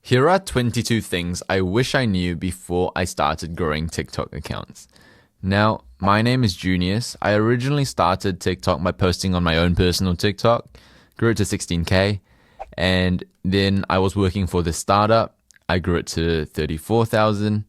Here are 22 things I wish I knew before I started growing TikTok accounts. Now, my name is Junius. I originally started TikTok by posting on my own personal TikTok, grew it to 16K, and then I was working for this startup. I grew it to 34,000,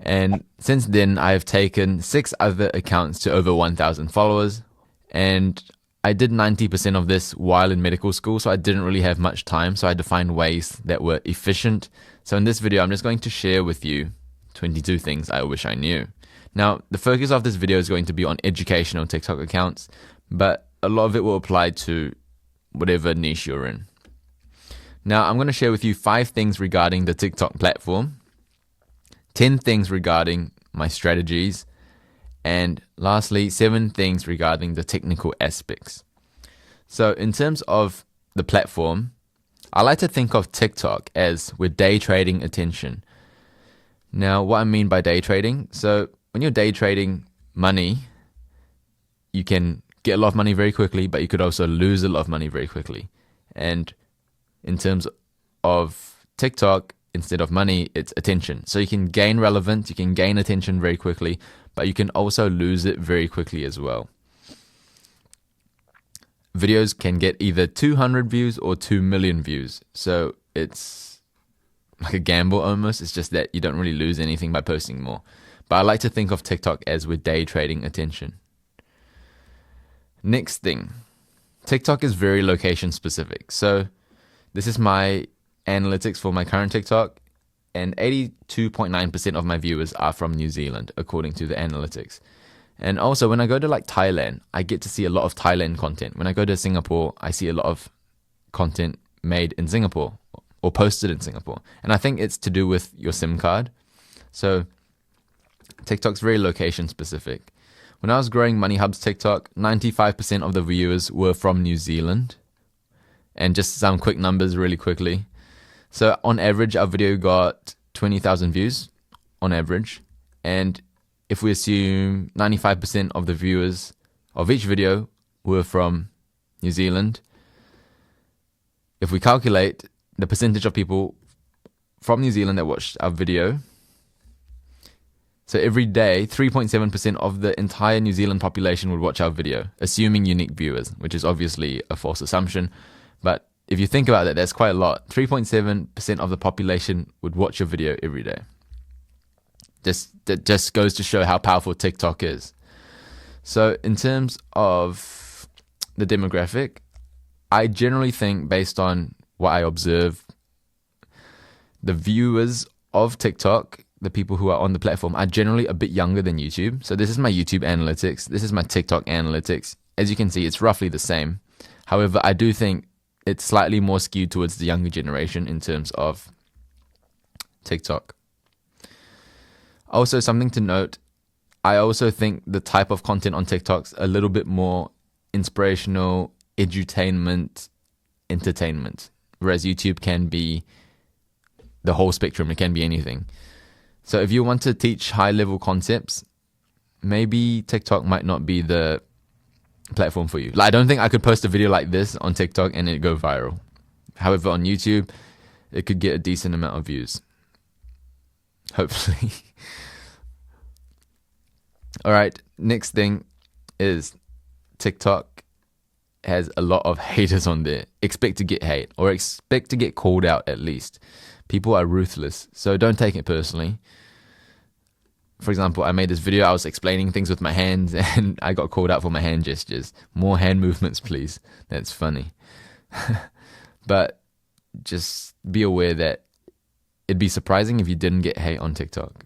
and since then I have taken 6 other accounts to over 1,000 followers, and I did 90% of this while in medical school, so I didn't really have much time, so I had to find ways that were efficient. So in this video, I'm just going to share with you 22 things I wish I knew. Now, the focus of this video is going to be on educational TikTok accounts, but a lot of it will apply to whatever niche you're in. Now, I'm going to share with you 5 things regarding the TikTok platform, 10 things regarding my strategies, and lastly, 7 things regarding the technical aspects. So in terms of the platform, I like to think of TikTok as we're day trading attention. Now, what I mean by day trading, so when you're day trading money, you can get a lot of money very quickly, but you could also lose a lot of money very quickly. And in terms of TikTok, instead of money, it's attention. So you can gain relevance, you can gain attention very quickly, but you can also lose it very quickly as well. Videos can get either 200 views or 2 million views. So it's like a gamble almost. It's just that you don't really lose anything by posting more. But I like to think of TikTok as we're day trading attention. Next thing, TikTok is very location specific. So this is my analytics for my current TikTok, and 82.9% of my viewers are from New Zealand, according to the analytics. And also, when I go to like Thailand, I get to see a lot of Thailand content. When I go to Singapore, I see a lot of content made in Singapore or posted in Singapore. And I think it's to do with your SIM card. So TikTok's very location specific. When I was growing Money Hub's TikTok, 95% of the viewers were from New Zealand. And just some quick numbers really quickly. So on average, our video got 20,000 views on average. And if we assume 95% of the viewers of each video were from New Zealand, if we calculate the percentage of people from New Zealand that watched our video, so every day, 3.7% of the entire New Zealand population would watch our video, assuming unique viewers, which is obviously a false assumption. But if you think about that, that's quite a lot. 3.7% of the population would watch your video every day. That just goes to show how powerful TikTok is. So in terms of the demographic, I generally think, based on what I observe, the viewers of TikTok, the people who are on the platform, are generally a bit younger than YouTube. So this is my YouTube analytics. This is my TikTok analytics. As you can see, it's roughly the same. However, I do think it's slightly more skewed towards the younger generation in terms of TikTok. Also, something to note, I also think the type of content on TikTok's a little bit more inspirational, edutainment, entertainment, whereas YouTube can be the whole spectrum. It can be anything. So if you want to teach high-level concepts, maybe TikTok might not be the platform for you. Like, I don't think I could post a video like this on TikTok and it'd go viral. However, on YouTube, it could get a decent amount of views. Hopefully. Alright, next thing is TikTok has a lot of haters on there. Expect to get hate, or expect to get called out at least. People are ruthless, so don't take it personally. For example, I made this video, I was explaining things with my hands and I got called out for my hand gestures. More hand movements, please. That's funny. But just be aware that it'd be surprising if you didn't get hate on TikTok.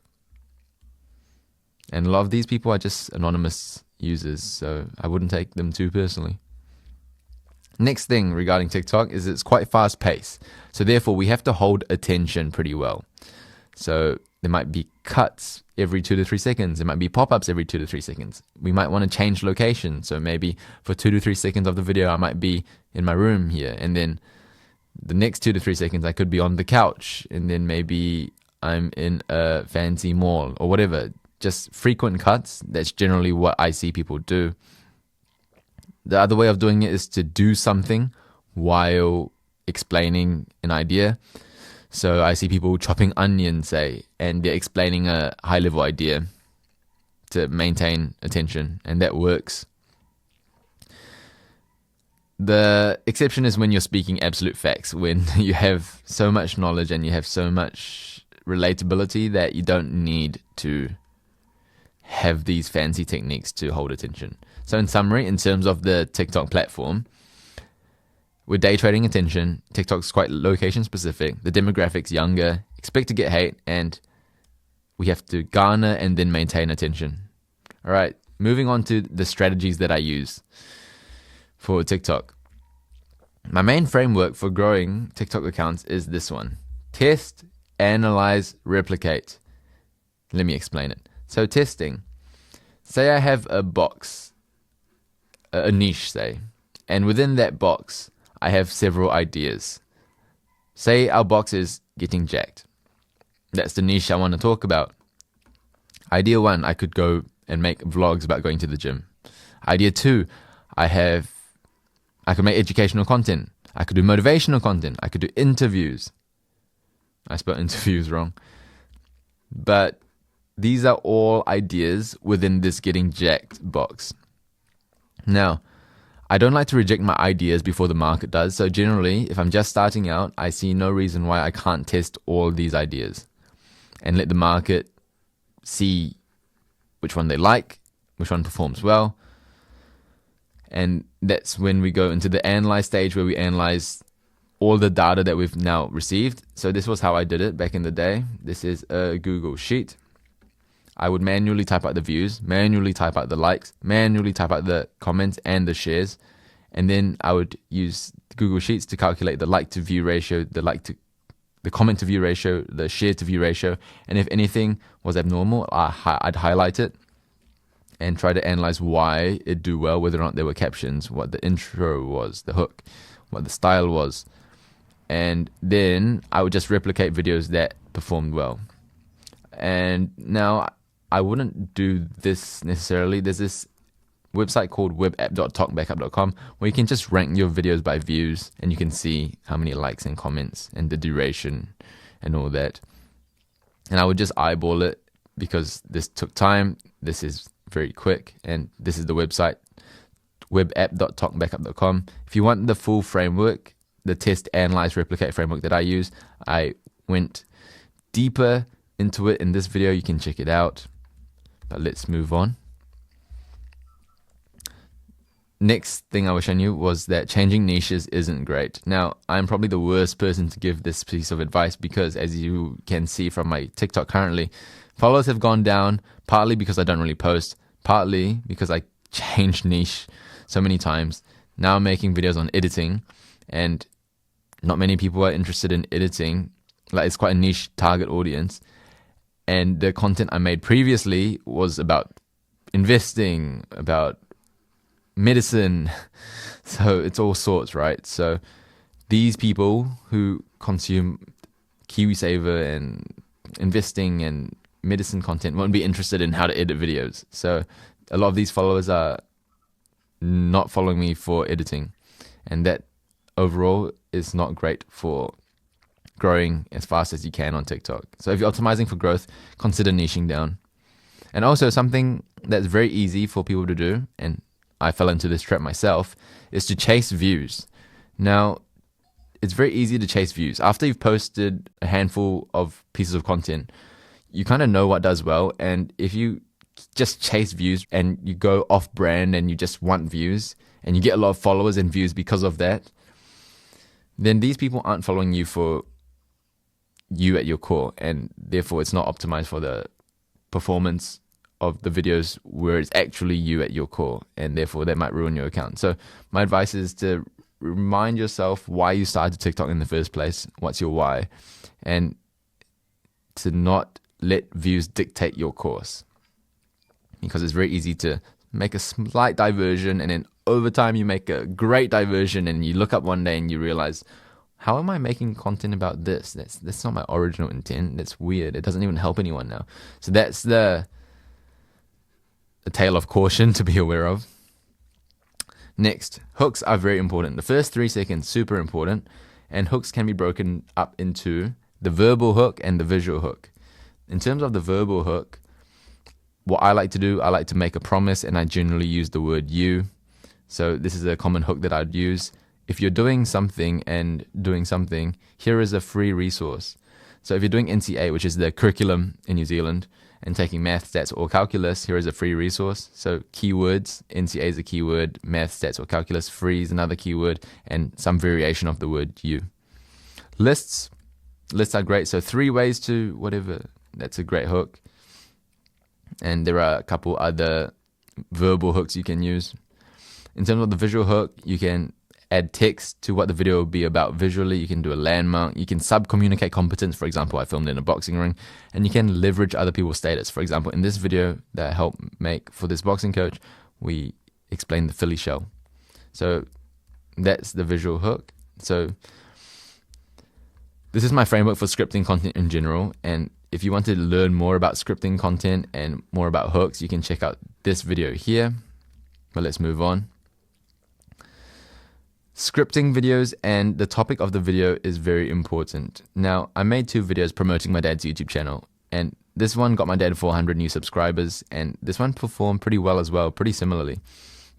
And a lot of these people are just anonymous users, so I wouldn't take them too personally. Next thing regarding TikTok is it's quite fast paced. So therefore, we have to hold attention pretty well. So there might be cuts every 2 to 3 seconds. There might be pop-ups every 2 to 3 seconds. We might want to change location. So maybe for 2 to 3 seconds of the video, I might be in my room here. And then the next 2 to 3 seconds, I could be on the couch. And then maybe I'm in a fancy mall or whatever. Just frequent cuts. That's generally what I see people do. The other way of doing it is to do something while explaining an idea. So I see people chopping onions, say, and they're explaining a high level idea to maintain attention, and that works. The exception is when you're speaking absolute facts, when you have so much knowledge and you have so much relatability that you don't need to have these fancy techniques to hold attention. So in summary, in terms of the TikTok platform, we're day trading attention. TikTok's quite location specific. The demographics younger, expect to get hate, and we have to garner and then maintain attention. All right, moving on to the strategies that I use for TikTok. My main framework for growing TikTok accounts is this one: test, analyze, replicate. Let me explain it. So testing. Say I have a box, a niche, say, and within that box, I have several ideas. Say our box is getting jacked. That's the niche I want to talk about. Idea 1, I could go and make vlogs about going to the gym. Idea 2, I could make educational content. I could do motivational content. I could do interviews. I spelled interviews wrong. But these are all ideas within this getting jacked box. Now, I don't like to reject my ideas before the market does. So generally, if I'm just starting out, I see no reason why I can't test all these ideas and let the market see which one they like, which one performs well. And that's when we go into the analyze stage, where we analyze all the data that we've now received. So this was how I did it back in the day. This is a Google Sheet. I would manually type out the views, manually type out the likes, manually type out the comments and the shares. And then I would use Google Sheets to calculate the like to view ratio, the comment to view ratio, the share to view ratio. And if anything was abnormal, I'd highlight it and try to analyze why it do well, whether or not there were captions, what the intro was, the hook, what the style was. And then I would just replicate videos that performed well. And now I wouldn't do this necessarily. There's this website called webapp.talkbackup.com where you can just rank your videos by views, and you can see how many likes and comments and the duration and all that. And I would just eyeball it because this took time. This is very quick, and this is the website, webapp.talkbackup.com. If you want the full framework, the test, analyze, replicate framework that I use, I went deeper into it in this video. You can check it out. But let's move on. Next thing I wish I knew was that changing niches isn't great. Now, I'm probably the worst person to give this piece of advice because, as you can see from my TikTok currently, followers have gone down, partly because I don't really post, partly because I changed niche so many times. Now I'm making videos on editing, and not many people are interested in editing. Like, it's quite a niche target audience. And the content I made previously was about investing, about medicine. So it's all sorts, right? So these people who consume KiwiSaver and investing and medicine content won't be interested in how to edit videos. So a lot of these followers are not following me for editing. And that overall is not great for growing as fast as you can on TikTok. So if you're optimizing for growth, consider niching down. And also, something that's very easy for people to do, and I fell into this trap myself, is to chase views. Now, it's very easy to chase views. After you've posted a handful of pieces of content, you kind of know what does well. And if you just chase views and you go off brand and you just want views and you get a lot of followers and views because of that, then these people aren't following you for you at your core, and therefore it's not optimized for the performance of the videos where it's actually you at your core, and therefore that might ruin your account. So my advice is to remind yourself why you started TikTok in the first place, what's your why, and to not let views dictate your course, because it's very easy to make a slight diversion, and then over time you make a great diversion, and you look up one day and you realize, how am I making content about this? That's not my original intent. That's weird. It doesn't even help anyone now. So that's the tale of caution to be aware of. Next, hooks are very important. The first 3 seconds, super important. And hooks can be broken up into the verbal hook and the visual hook. In terms of the verbal hook, what I like to do, I like to make a promise, and I generally use the word you. So this is a common hook that I'd use. If you're doing something, here is a free resource. So if you're doing NCA, which is the curriculum in New Zealand, and taking math, stats, or calculus, here is a free resource. So keywords, NCA is a keyword, math, stats, or calculus, free is another keyword, and some variation of the word you. Lists are great. So 3 ways to whatever, that's a great hook. And there are a couple other verbal hooks you can use. In terms of the visual hook, you can add text to what the video will be about visually. You can do a landmark. You can sub-communicate competence. For example, I filmed in a boxing ring. And you can leverage other people's status. For example, in this video that I helped make for this boxing coach, we explained the Philly shell. So that's the visual hook. So this is my framework for scripting content in general. And if you want to learn more about scripting content and more about hooks, you can check out this video here. But let's move on. Scripting videos and the topic of the video is very important. Now, I made 2 videos promoting my dad's YouTube channel, and this one got my dad 400 new subscribers, and this one performed pretty well as well, pretty similarly.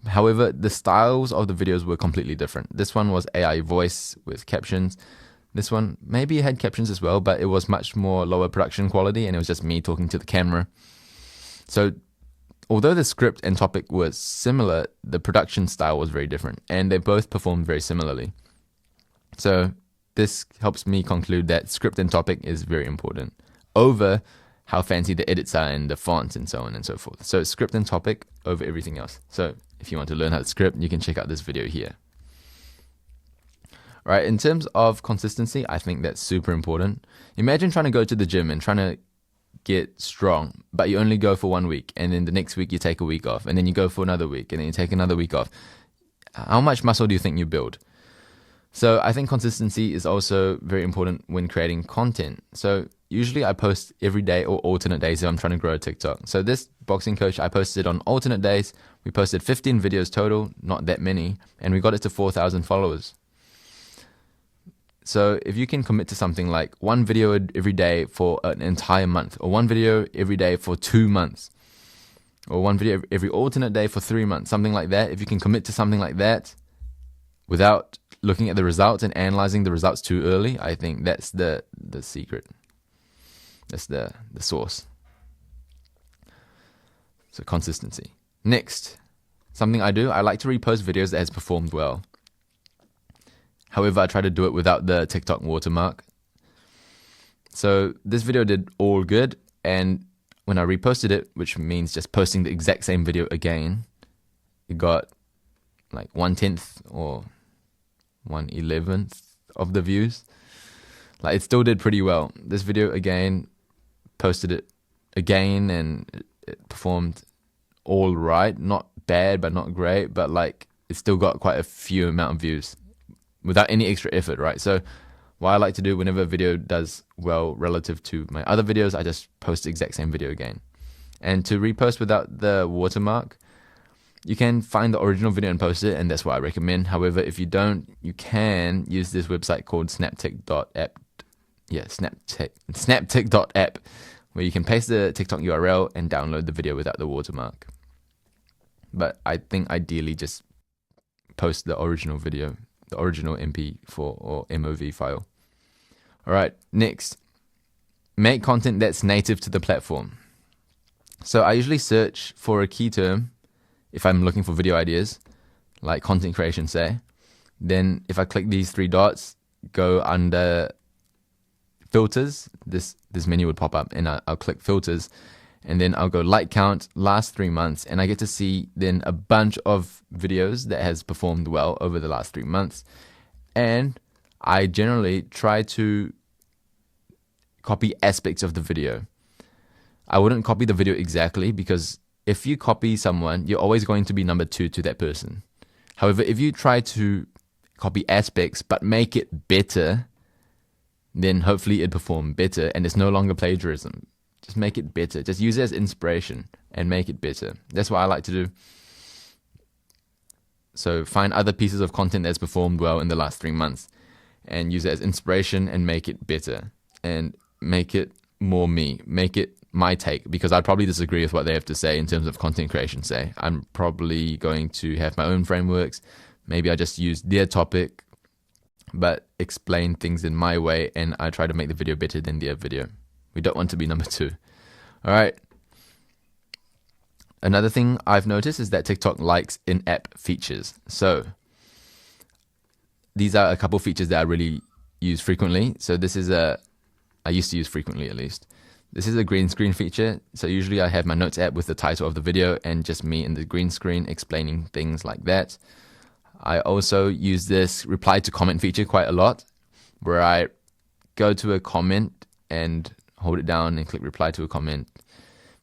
However, the styles of the videos were completely different. This one was AI voice with captions. This one maybe had captions as well, but it was much more lower production quality, and it was just me talking to the camera. So although the script and topic were similar, the production style was very different, and they both performed very similarly. So this helps me conclude that script and topic is very important over how fancy the edits are and the fonts and so on and so forth. So script and topic over everything else. So if you want to learn how to script, you can check out this video here. Right, in terms of consistency, I think that's super important. Imagine trying to go to the gym and trying to get strong, but you only go for 1 week, and then the next week you take a week off, and then you go for another week, and then you take another week off. How much muscle do you think you build? So I think consistency is also very important when creating content. So usually I post every day or alternate days if I'm trying to grow a TikTok. So this boxing coach, I posted on alternate days. We posted 15 videos total, not that many, and we got it to 4,000 followers. So if you can commit to something like 1 video every day for an entire month, or 1 video every day for 2 months, or 1 video every alternate day for 3 months, something like that, if you can commit to something like that without looking at the results and analyzing the results too early, I think that's the secret. That's the source. So consistency. Next, something I do, I like to repost videos that has performed well. However, I try to do it without the TikTok watermark. So this video did all good, and when I reposted it, which means just posting the exact same video again, it got like 1/10 or 1/11 of the views. Like, it still did pretty well. This video again, posted it again, and it performed all right. Not bad, but not great, but like it still got quite a few amount of views without any extra effort, right? So what I like to do whenever a video does well relative to my other videos, I just post the exact same video again. And to repost without the watermark, you can find the original video and post it, and that's what I recommend. However, if you don't, you can use this website called snaptik.app. Yeah, snaptik.app, where you can paste the TikTok URL and download the video without the watermark. But I think ideally just post the original video, the original MP4 or MOV file. All right, next, make content that's native to the platform. So I usually search for a key term if I'm looking for video ideas, like content creation, say. Then if I click these 3 dots, go under filters, this menu would pop up, and I'll click filters, and then I'll go like count, last 3 months, and I get to see then a bunch of videos that has performed well over the last 3 months. And I generally try to copy aspects of the video. I wouldn't copy the video exactly, because if you copy someone, you're always going to be number 2 to that person. However, if you try to copy aspects but make it better, then hopefully it perform better, and it's no longer plagiarism. Just make it better. Just use it as inspiration and make it better. That's what I like to do. So find other pieces of content that's performed well in the last 3 months and use it as inspiration and make it better. and make it more me, make it my take, because I'd probably disagree with what they have to say in terms of content creation. Say I'm probably going to have my own frameworks. Maybe I just use their topic but explain things in my way, and I try to make the video better than their video. We don't want to be number 2. All right. Another thing I've noticed is that TikTok likes in-app features. So these are a couple features that I really use frequently. So this is I used to use frequently at least. This is a green screen feature. So usually I have my notes app with the title of the video and just me in the green screen explaining things like that. I also use this reply to comment feature quite a lot, where I go to a comment and hold it down and click reply to a comment,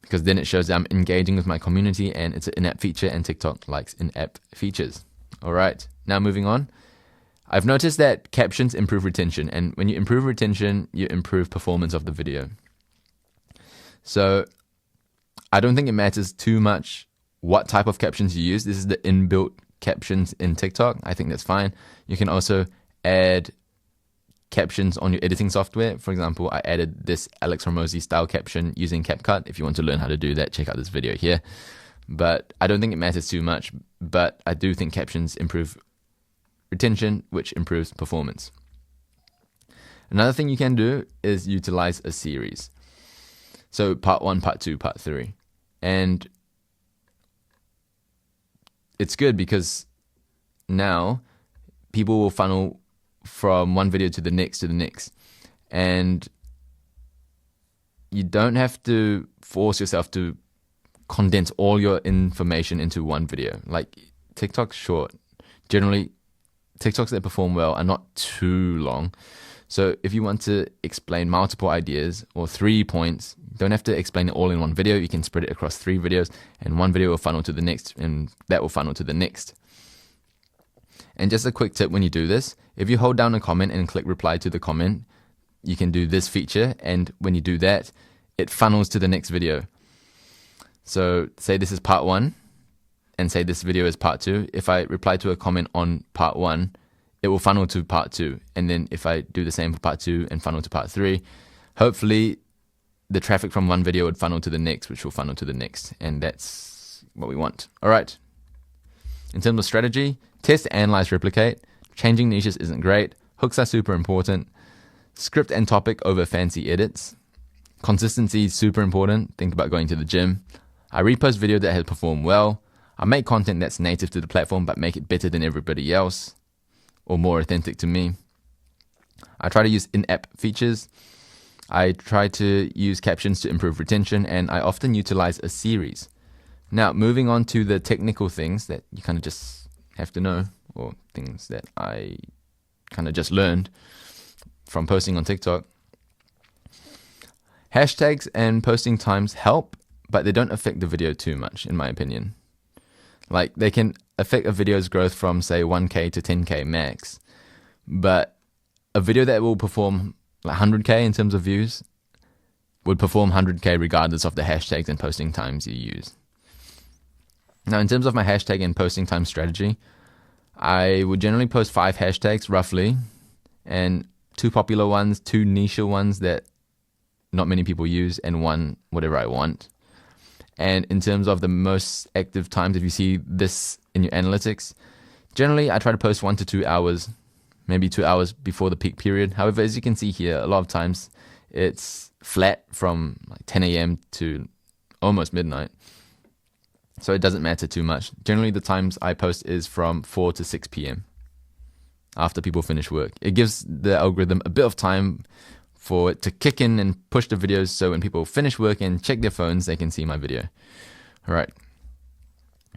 because then it shows that I'm engaging with my community, and it's an in-app feature, and TikTok likes in-app features. All right, now moving on. I've noticed that captions improve retention, and when you improve retention, you improve performance of the video. So I don't think it matters too much what type of captions you use. This is the inbuilt captions in TikTok. I think that's fine. You can also add captions on your editing software. For example, I added this Alex Hormozi style caption using CapCut. If you want to learn how to do that, check out this video here. But I don't think it matters too much, but I do think captions improve retention, which improves performance. Another thing you can do is utilize a series. So part 1, part 2, part 3. And it's good because now people will funnel from one video to the next and you don't have to force yourself to condense all your information into one video. Like TikTok's short. Generally, TikToks that perform well are not too long. So if you want to explain multiple ideas or 3 points, you don't have to explain it all in one video. You can spread it across 3 videos, and one video will funnel to the next, and that will funnel to the next. And just a quick tip when you do this, if you hold down a comment and click reply to the comment, you can do this feature, and when you do that, it funnels to the next video. So say this is part 1, and say this video is part 2. If I reply to a comment on part 1, it will funnel to part 2. And then if I do the same for part 2 and funnel to part 3, hopefully the traffic from one video would funnel to the next, which will funnel to the next. And that's what we want. All right. In terms of strategy, test, analyze, replicate. Changing niches isn't great. Hooks are super important. Script and topic over fancy edits. Consistency is super important. Think about going to the gym. I repost video that has performed well. I make content that's native to the platform, but make it better than everybody else, or more authentic to me. I try to use in-app features. I try to use captions to improve retention, and I often utilize a series. Now, moving on to the technical things that you kind of just have to know, or things that I kind of just learned from posting on TikTok. Hashtags and posting times help, but they don't affect the video too much, in my opinion. Like, they can affect a video's growth from, say, 1K to 10K max. But a video that will perform like 100K in terms of views would perform 100K regardless of the hashtags and posting times you use. Now, in terms of my hashtag and posting time strategy, I would generally post 5 hashtags roughly, and 2 popular ones, 2 niche ones that not many people use, and 1 whatever I want. And in terms of the most active times, if you see this in your analytics, generally I try to post 1 to 2 hours, maybe 2 hours before the peak period. However, as you can see here, a lot of times it's flat from like 10 a.m. to almost midnight. So it doesn't matter too much. Generally, the times I post is from 4 to 6 p.m. after people finish work. It gives the algorithm a bit of time for it to kick in and push the videos, so when people finish work and check their phones, they can see my video. All right.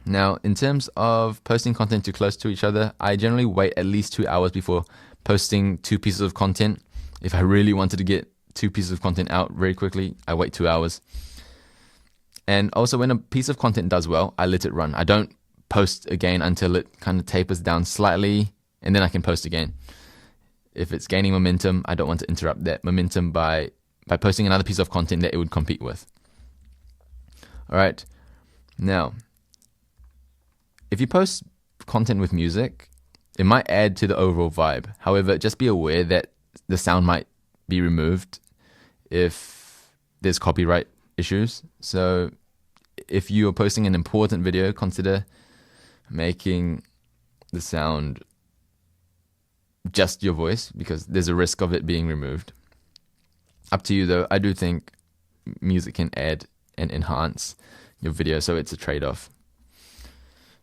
Now, in terms of posting content too close to each other, I generally wait at least 2 hours before posting 2 pieces of content. If I really wanted to get 2 pieces of content out very quickly, I wait 2 hours. And also, when a piece of content does well, I let it run. I don't post again until it kind of tapers down slightly, and then I can post again. If it's gaining momentum, I don't want to interrupt that momentum by posting another piece of content that it would compete with. All right. Now, if you post content with music, it might add to the overall vibe. However, just be aware that the sound might be removed if there's copyright issues. So if you're posting an important video, consider making the sound just your voice, because there's a risk of it being removed. Up to you though. I do think music can add and enhance your video, so it's a trade-off.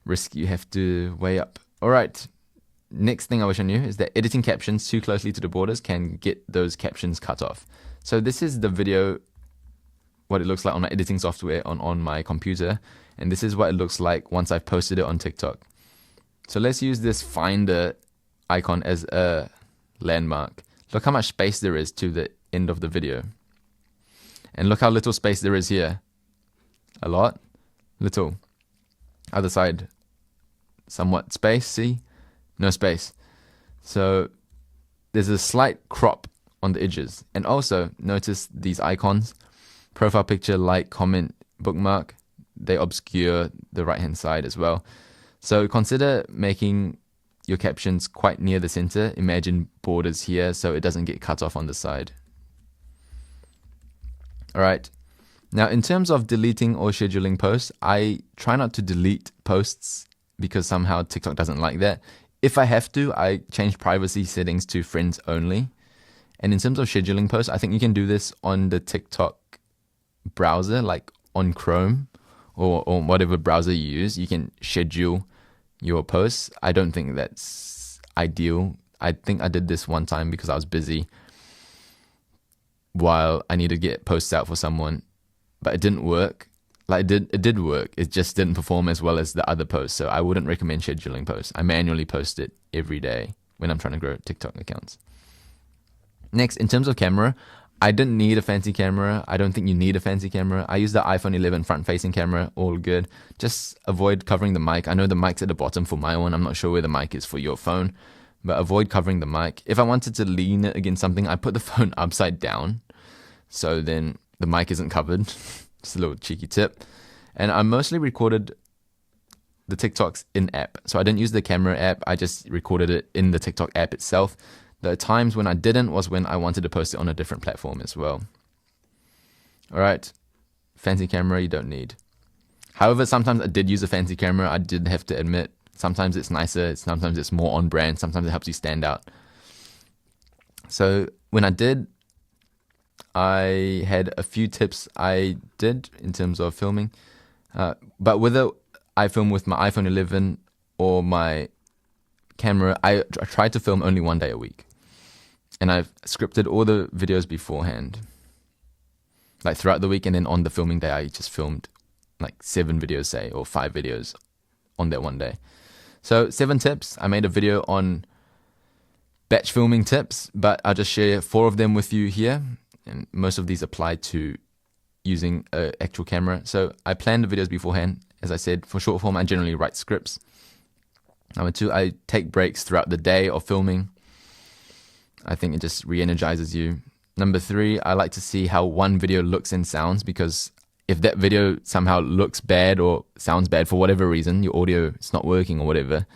Risk you have to weigh up. Alright, next thing I wish I knew is that editing captions too closely to the borders can get those captions cut off. So this is the video, what it looks like on my editing software on my computer, and this is what it looks like once I've posted it on TikTok. So let's use this Finder icon as a landmark. Look how much space there is to the end of the video. And look how little space there is here. A lot, little. Other side, somewhat space, see? No space. So there's a slight crop on the edges. And also, notice these icons, profile picture, like, comment, bookmark, they obscure the right-hand side as well. So consider making your captions quite near the center. Imagine borders here so it doesn't get cut off on the side. Alright, now in terms of deleting or scheduling posts, I try not to delete posts because somehow TikTok doesn't like that. If I have to, I change privacy settings to friends only. And in terms of scheduling posts, I think you can do this on the TikTok browser, like on Chrome or whatever browser you use. You can schedule your posts. I don't think that's ideal. I think I did this one time because I was busy while I needed to get posts out for someone, but it didn't work. Like it did work. It just didn't perform as well as the other posts. So I wouldn't recommend scheduling posts. I manually post it every day when I'm trying to grow TikTok accounts. Next, in terms of camera, I didn't need a fancy camera. I don't think you need a fancy camera. I use the iPhone 11 front-facing camera, all good. Just avoid covering the mic. I know the mic's at the bottom for my one. I'm not sure where the mic is for your phone, but avoid covering the mic. If I wanted to lean it against something, I put the phone upside down, so then the mic isn't covered. Just a little cheeky tip. And I mostly recorded the TikToks in app. So I didn't use the camera app. I just recorded it in the TikTok app itself. The times when I didn't was when I wanted to post it on a different platform as well. Alright, fancy camera you don't need. However, sometimes I did use a fancy camera, I did have to admit. Sometimes it's nicer, sometimes it's more on brand, sometimes it helps you stand out. So when I did, I had a few tips I did in terms of filming. But whether I film with my iPhone 11 or my camera, I try to film only one day a week. And I've scripted all the videos beforehand, like throughout the week, and then on the filming day I just filmed like 7 videos, say, or 5 videos on that one day. So 7 tips. I made a video on batch filming tips, but I'll just share 4 of them with you here, and most of these apply to using an actual camera. So I plan the videos beforehand. As I said, for short form I generally write scripts. Number 2, I take breaks throughout the day of filming. I think it just re-energizes you. Number 3, I like to see how one video looks and sounds, because if that video somehow looks bad or sounds bad for whatever reason, your audio is not working or whatever,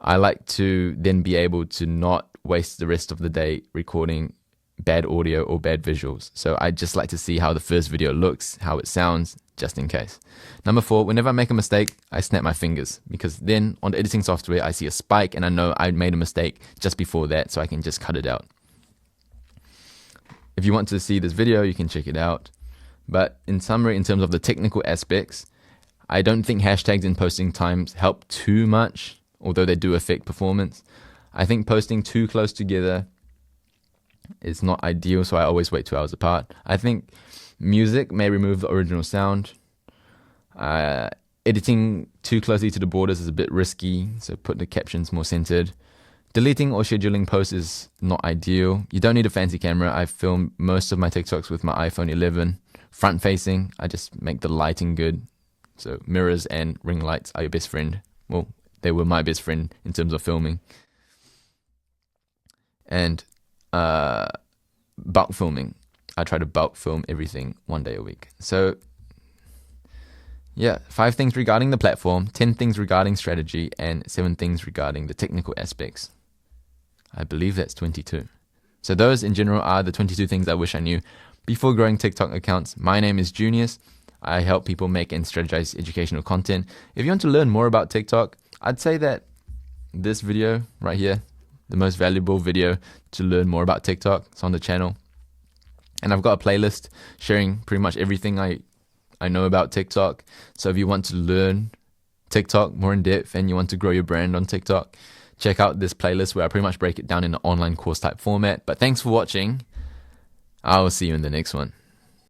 I like to then be able to not waste the rest of the day recording bad audio or bad visuals. So I just like to see how the first video looks, how it sounds, just in case. Number 4, whenever I make a mistake, I snap my fingers, because then on the editing software I see a spike and I know I made a mistake just before that, so I can just cut it out. If you want to see this video, you can check it out. But in summary, in terms of the technical aspects, I don't think hashtags in posting times help too much, although they do affect performance. I think posting too close together is not ideal, so I always wait 2 hours apart. I think music may remove the original sound. Editing too closely to the borders is a bit risky, so put the captions more centered. Deleting or scheduling posts is not ideal. You don't need a fancy camera. I film most of my TikToks with my iPhone 11 front facing. I just make the lighting good. So mirrors and ring lights are your best friend. Well, they were my best friend in terms of filming. And bulk filming. I try to bulk film everything one day a week. So yeah, 5 things regarding the platform, 10 things regarding strategy, and 7 things regarding the technical aspects. I believe that's 22. So those in general are the 22 things I wish I knew before growing TikTok accounts. My name is Junius. I help people make and strategize educational content. If you want to learn more about TikTok, I'd say that this video right here, the most valuable video to learn more about TikTok, it's on the channel. And I've got a playlist sharing pretty much everything I know about TikTok. So if you want to learn TikTok more in depth and you want to grow your brand on TikTok, check out this playlist where I pretty much break it down in an online course type format. But thanks for watching. I will see you in the next one.